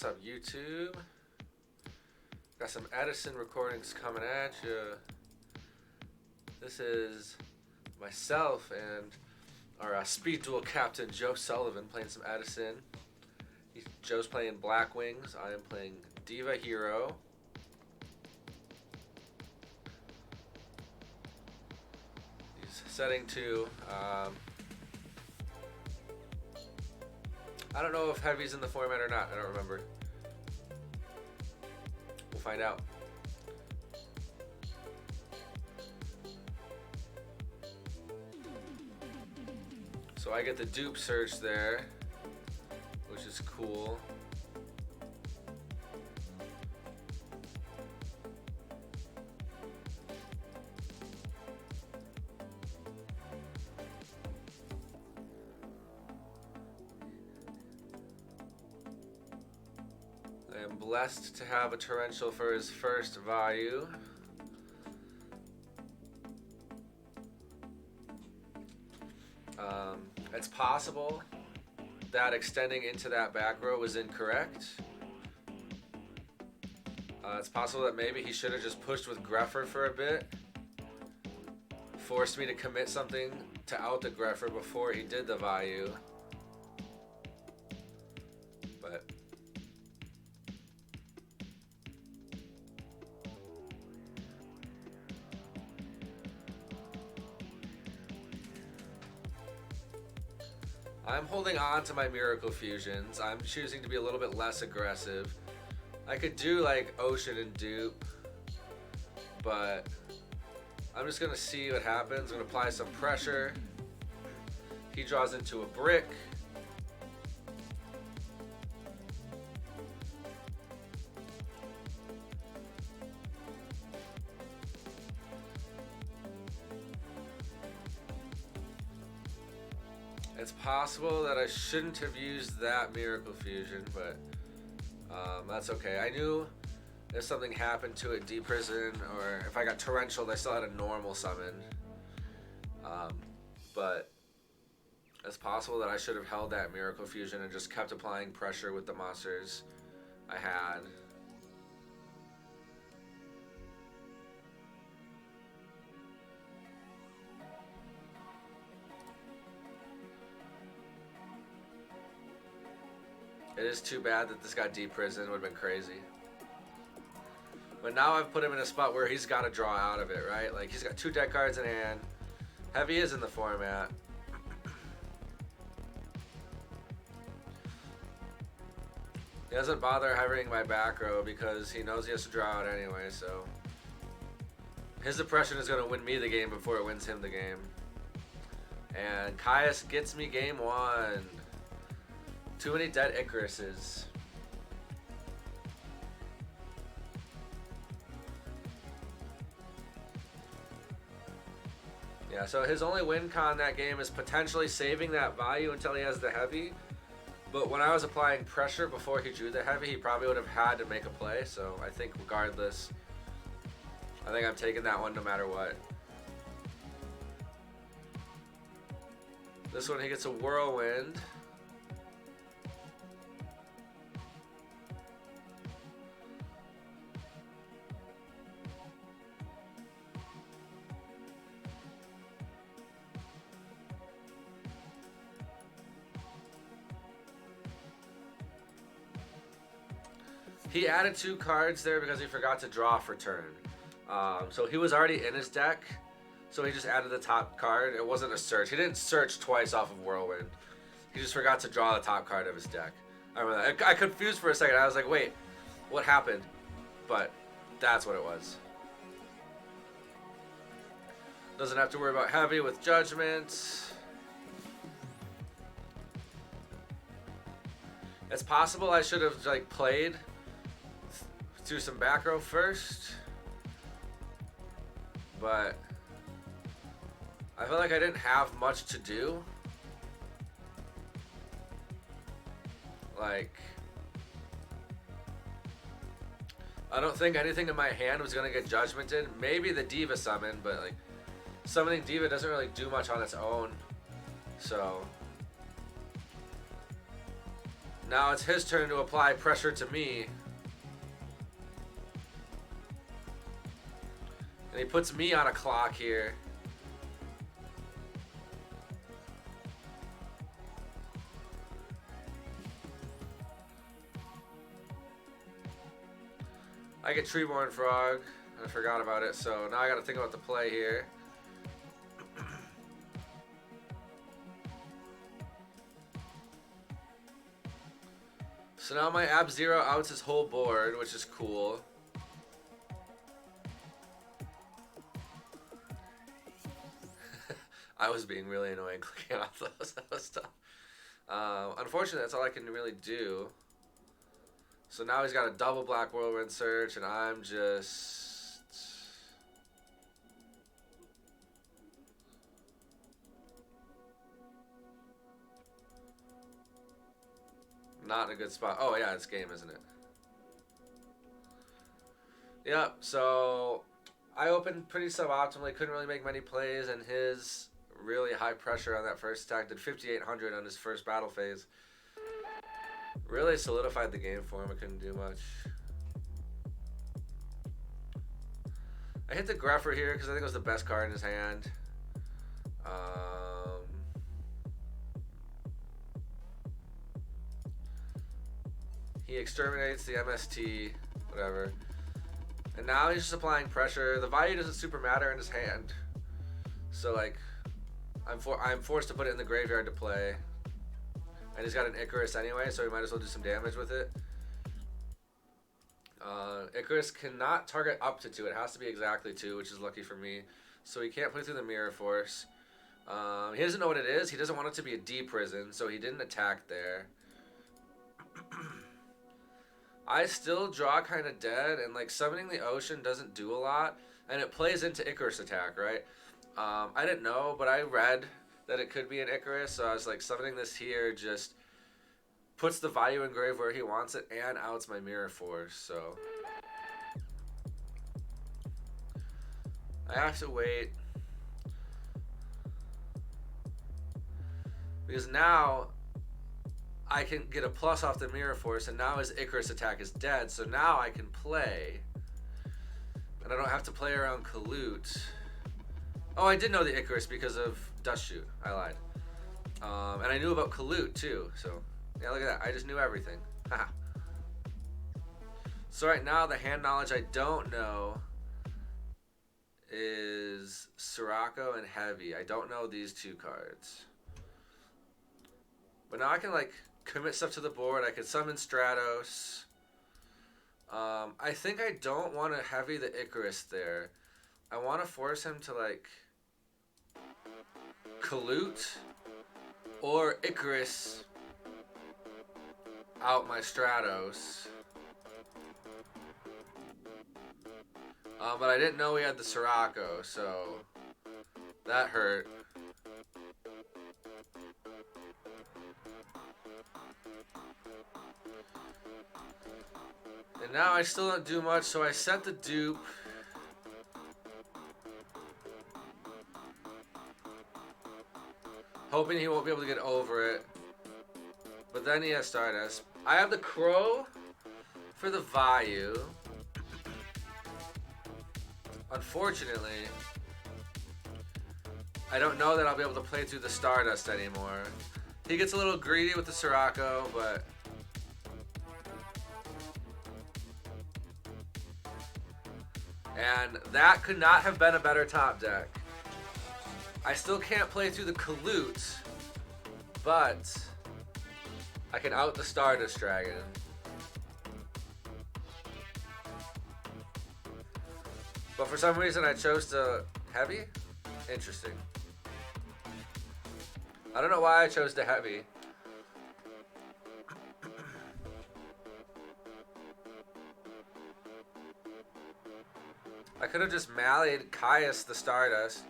What's up, YouTube? Got some Edison recordings coming at you. This is myself and our speed duel captain, Joe Sullivan, playing some Edison. Joe's playing Blackwings. I am playing Diva Hero. He's setting to... I don't know if Heavy's in the format or not. I don't remember. We'll find out. So I get the dupe search there, which is cool. I am blessed to have a torrential for his first value. It's possible that extending into that back row was incorrect. It's possible that maybe he should have just pushed with Greffer for a bit. Forced me to commit something to out the Greffer before he did the value. But I'm holding on to my Miracle Fusions. I'm choosing to be a little bit less aggressive. I could do like Ocean and dupe, but I'm just gonna see what happens. I'm gonna apply some pressure. He draws into a brick. It's possible that I shouldn't have used that Miracle Fusion, but that's okay. I knew if something happened to it, D-Prison, or if I got torrential, I still had a normal summon. But it's possible that I should have held that Miracle Fusion and just kept applying pressure with the monsters I had. It is too bad that this got D-Prison. Would have been crazy. But now I've put him in a spot where he's got to draw out of it, right? Like, he's got 2 deck cards in hand. Heavy is in the format. He doesn't bother hovering my back row because he knows he has to draw out anyway, so... His depression is going to win me the game before it wins him the game. And Caius gets me game 1. Too many dead Icaruses. Yeah, so his only win con that game is potentially saving that value until he has the heavy. But when I was applying pressure before he drew the heavy, he probably would have had to make a play. So I think regardless, I think I'm taking that one no matter what. This one he gets a Whirlwind. He added 2 cards there because he forgot to draw for turn. So he was already in his deck, so he just added the top card. It wasn't a search. He didn't search twice off of Whirlwind. He just forgot to draw the top card of his deck. I remember that. I confused for a second. I was like, wait, what happened? But that's what it was. Doesn't have to worry about heavy with Judgment. It's possible I should have like played through some back row first, but I feel like I didn't have much to do. Like, I don't think anything in my hand was gonna get judgmented. Maybe the Diva summon, but like summoning Diva doesn't really do much on its own. So Now it's his turn to apply pressure to me. And he puts me on a clock here. I get Treeborn Frog. I forgot about it, so now I gotta think about the play here. So now my Ab-Zero outs his whole board, which is cool. I was being really annoying clicking off those. That was tough. Unfortunately, that's all I can really do. So now he's got a double Black Whirlwind Search, and I'm just... not in a good spot. Oh, yeah, it's game, isn't it? Yep, so I opened pretty suboptimally. Couldn't really make many plays, and his really high pressure on that first attack did 5,800 on his first battle phase. Really solidified the game for him. I couldn't do much. I hit the Gruffer here because I think it was the best card in his hand. He exterminates the MST, whatever. And now he's just applying pressure. The value doesn't super matter in his hand. So, like, I'm forced to put it in the graveyard to play. And he's got an Icarus anyway, so he might as well do some damage with it. Icarus cannot target up to 2. It has to be exactly 2, which is lucky for me. So he can't play through the Mirror Force. He doesn't know what it is. He doesn't want it to be a D prison, so he didn't attack there. I still draw kind of dead, and like summoning the ocean doesn't do a lot, and it plays into Icarus attack, right? I didn't know, but I read that it could be an Icarus, so I was like, summoning this here just puts the value engrave where he wants it and outs my Mirror Force, so I have to wait. Because now I can get a plus off the Mirror Force, and now his Icarus attack is dead, so now I can play. And I don't have to play around Kalut. Oh, I did know the Icarus because of Dust Shoot. I lied. And I knew about Kalut too, so yeah, look at that. I just knew everything. Haha. So right now, the hand knowledge I don't know is Sirocco and Heavy. I don't know these two cards. But now I can, like, commit stuff to the board. I could summon Stratos. I think I don't want to Heavy the Icarus there. I want to force him to, like, Kalut or Icarus out my Stratos. But I didn't know he had the Sirocco, so that hurt. And now I still don't do much, so I set the dupe. Hoping he won't be able to get over it. But then he has Stardust. I have the Crow for the value. Unfortunately, I don't know that I'll be able to play through the Stardust anymore. He gets a little greedy with the Sirocco, but and that could not have been a better top deck. I still can't play through the Kalut, but I can out the Stardust Dragon. But for some reason I chose to Heavy? Interesting. I don't know why I chose to Heavy. I could have just mallied Caius the Stardust.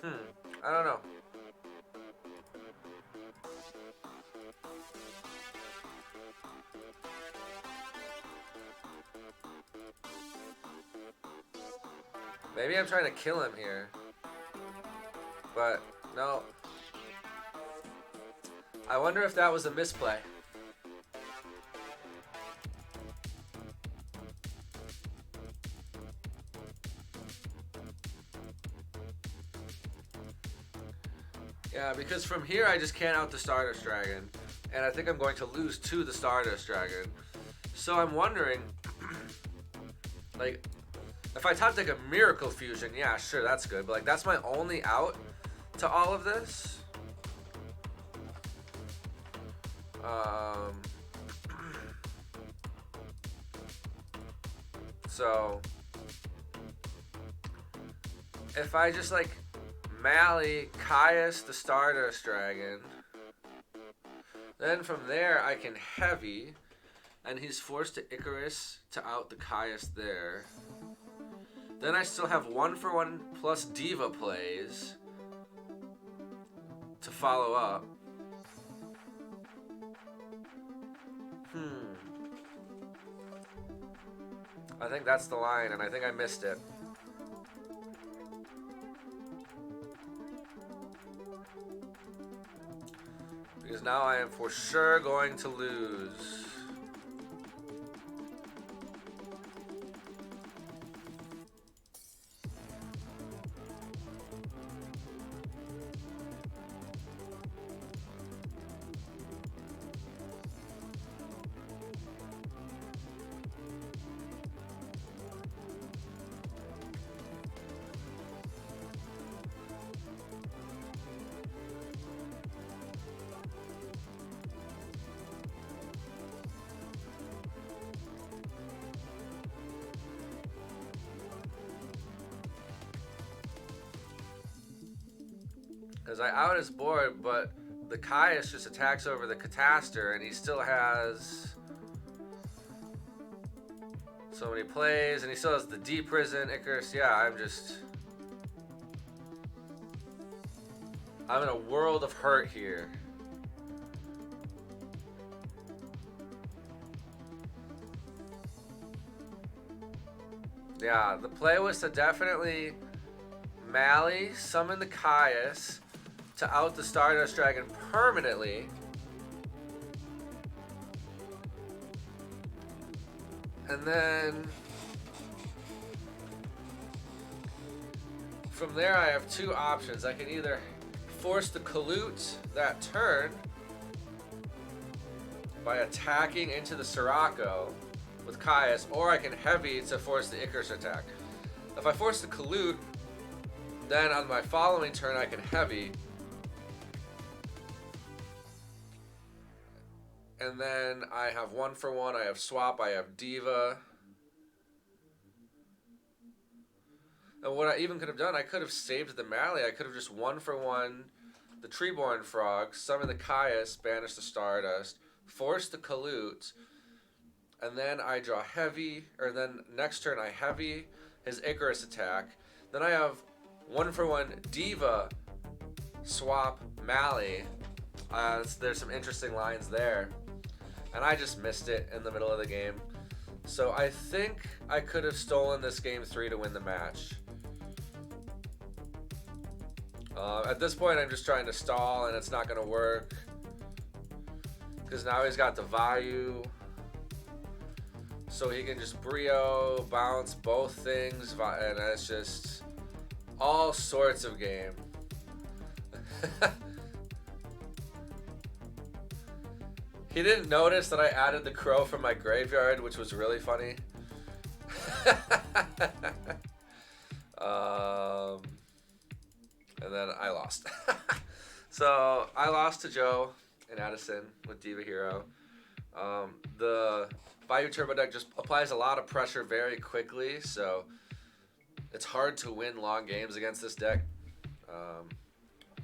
I don't know. Maybe I'm trying to kill him here. But, no. I wonder if that was a misplay. Yeah, because from here I just can't out the Stardust Dragon, and I think I'm going to lose to the Stardust Dragon. So I'm wondering, like, if I top deck a Miracle Fusion, yeah, sure, that's good, but like that's my only out to all of this. So if I just like Mally, Caius the Stardust Dragon, then from there I can heavy, and he's forced to Icarus to out the Caius there. Then I still have 1-for-1 plus Diva plays to follow up. I think that's the line, and I think I missed it. Because now I am for sure going to lose. Because I out his board, but the Caius just attacks over the Catastor, and he still has so many plays, and he still has the D-Prison, Icarus. Yeah, I'm in a world of hurt here. Yeah, the play was to definitely Mally, summon the Caius to out the Stardust Dragon permanently. And then from there I have two options. I can either force the Kalute that turn by attacking into the Sirocco with Caius, or I can heavy to force the Icarus attack. If I force the Kalute, then on my following turn I can heavy. And then I have 1-for-1, I have swap, I have Diva. And what I even could have done, I could have saved the Mally. I could have just 1-for-1 the Treeborn Frog, summon the Caius, banish the Stardust, force the Kalute, and then I draw heavy, or then next turn I heavy his Icarus attack. Then I have 1-for-1 Diva, swap, Mally. There's some interesting lines there. And I just missed it in the middle of the game. So I think I could have stolen this game 3 to win the match. At this point, I'm just trying to stall, and it's not going to work. Because now he's got the Vayu. So he can just Brio, bounce both things, and it's just all sorts of game. He didn't notice that I added the crow from my graveyard, which was really funny. And then I lost. So I lost to Joe in Edison with Diva Hero. The Bayou Turbo deck just applies a lot of pressure very quickly, so it's hard to win long games against this deck.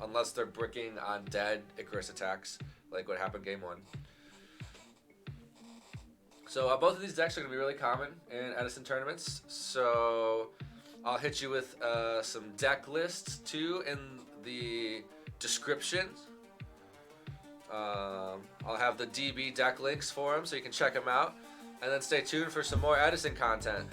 Unless they're bricking on dead Icarus attacks, like what happened game 1. So both of these decks are going to be really common in Edison tournaments. So I'll hit you with some deck lists too in the description. I'll have the DB deck links for them so you can check them out. And then stay tuned for some more Edison content.